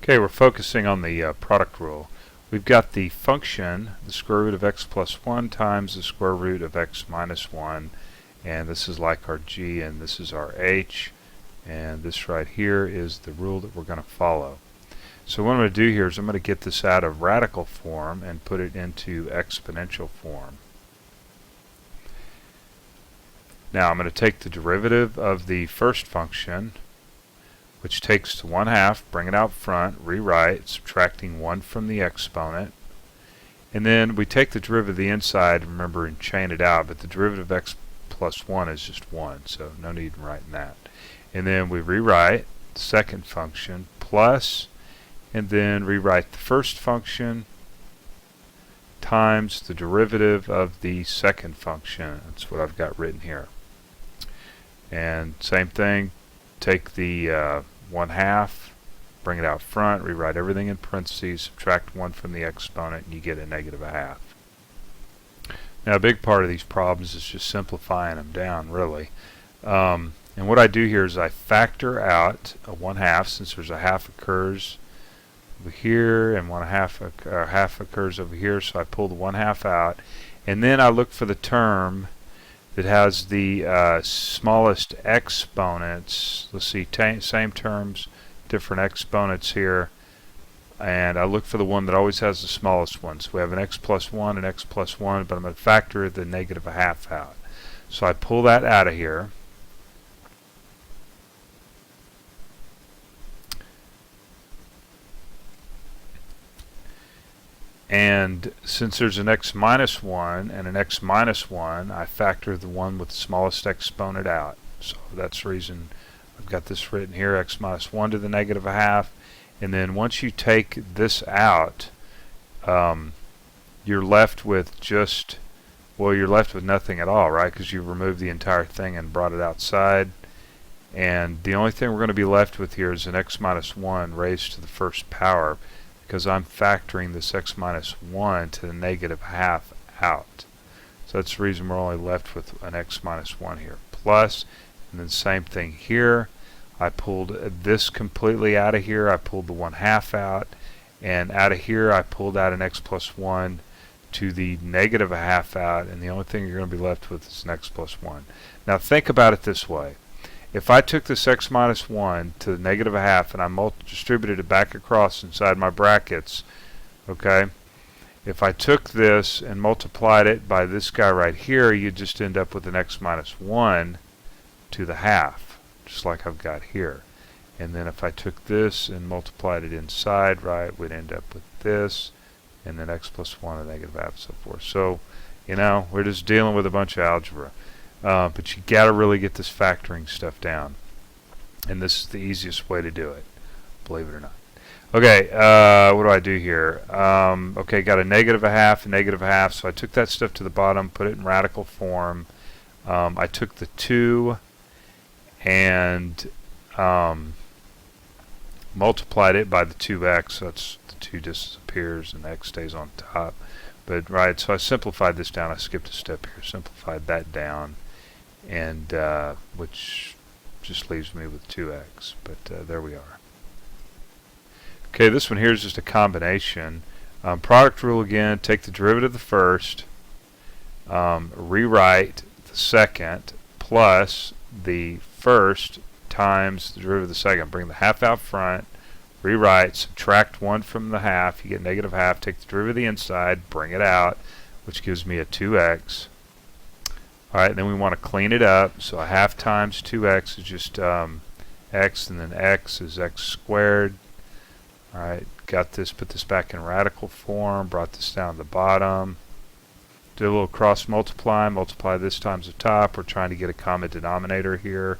Okay, we're focusing on the product rule. We've got the function, the square root of x plus 1 times the square root of x minus 1, and this is like our g and this is our h, and this right here is the rule that we're going to follow. So what I'm going to do here is I'm going to get this out of radical form and put it into exponential form. Now I'm going to take the derivative of the first function, which takes to 1/2, bring it out front, rewrite, subtracting 1 from the exponent. And then we take the derivative of the inside, remember, and chain it out, but the derivative of x plus 1 is just 1, so no need in writing that. And then we rewrite the second function, plus, and then rewrite the first function times the derivative of the second function. That's what I've got written here. And same thing, take the 1/2, bring it out front, rewrite everything in parentheses, subtract 1 from the exponent, and you get a negative 1/2. Now a big part of these problems is just simplifying them down, really. And what I do here is I factor out a 1/2, since there's a half occurs over here and 1/2 half occurs over here, so I pull the 1/2 out, and then I look for the term that has the smallest exponents. Let's see, same terms, different exponents here, and I look for the one that always has the smallest one. So we have an x plus 1 and x plus 1, but I'm going to factor the negative 1/2 out. So I pull that out of here. And since there's an x minus 1 and an x minus 1, I factor the one with the smallest exponent out. So that's the reason I've got this written here, x minus 1 to the negative 1/2. And then once you take this out, you're left with just, well, you're left with nothing at all, right? Because you removed the entire thing and brought it outside. And the only thing we're going to be left with here is an x minus 1 raised to the first power, because I'm factoring this x minus 1 to the negative 1/2 out. So that's the reason we're only left with an x minus 1 here. Plus, and then same thing here. I pulled this completely out of here. I pulled the 1/2 out. And out of here, I pulled out an x plus 1 to the negative 1/2 out. And the only thing you're going to be left with is an x plus 1. Now think about it this way. If I took this x minus 1 to the negative 1/2 and I distributed it back across inside my brackets, okay, if I took this and multiplied it by this guy right here, you'd just end up with an x minus 1 to the 1/2, just like I've got here. And then if I took this and multiplied it inside, right, we'd end up with this, and then x plus 1 and negative 1/2 and so forth. So, you know, we're just dealing with a bunch of algebra. But you got to really get this factoring stuff down, and this is the easiest way to do it, believe it or not. Okay, what do I do here? Okay, got a negative 1/2 and negative 1/2, so I took that stuff to the bottom, put it in radical form. I took the 2 and multiplied it by the 2x, so that's the 2 disappears and the x stays on top. But right, so I simplified this down. I skipped a step here, simplified that down, and which just leaves me with 2x, but there we are. Okay, this one here is just a combination. Product rule again, take the derivative of the first, rewrite the second, plus the first times the derivative of the second. Bring the 1/2 out front, rewrite, subtract 1 from the 1/2, you get negative 1/2, take the derivative of the inside, bring it out, which gives me a 2x. Alright, then we want to clean it up, so a 1/2 times 2x is just x, and then x is x squared. Alright, got this, put this back in radical form, brought this down to the bottom. Did a little cross multiply, multiply this times the top. We're trying to get a common denominator here.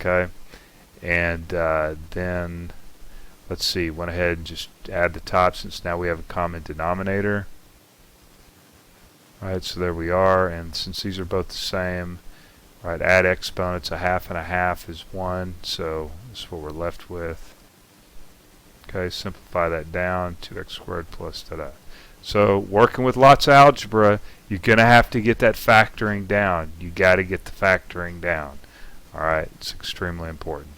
Okay, and then let's see, went ahead and just add the top since now we have a common denominator. Alright, so there we are, and since these are both the same, right, add exponents, a 1/2 and a 1/2 is 1, so this is what we're left with. Okay, simplify that down, 2x squared plus da-da. So working with lots of algebra, you're going to have to get that factoring down. You got to get the factoring down. Alright, it's extremely important.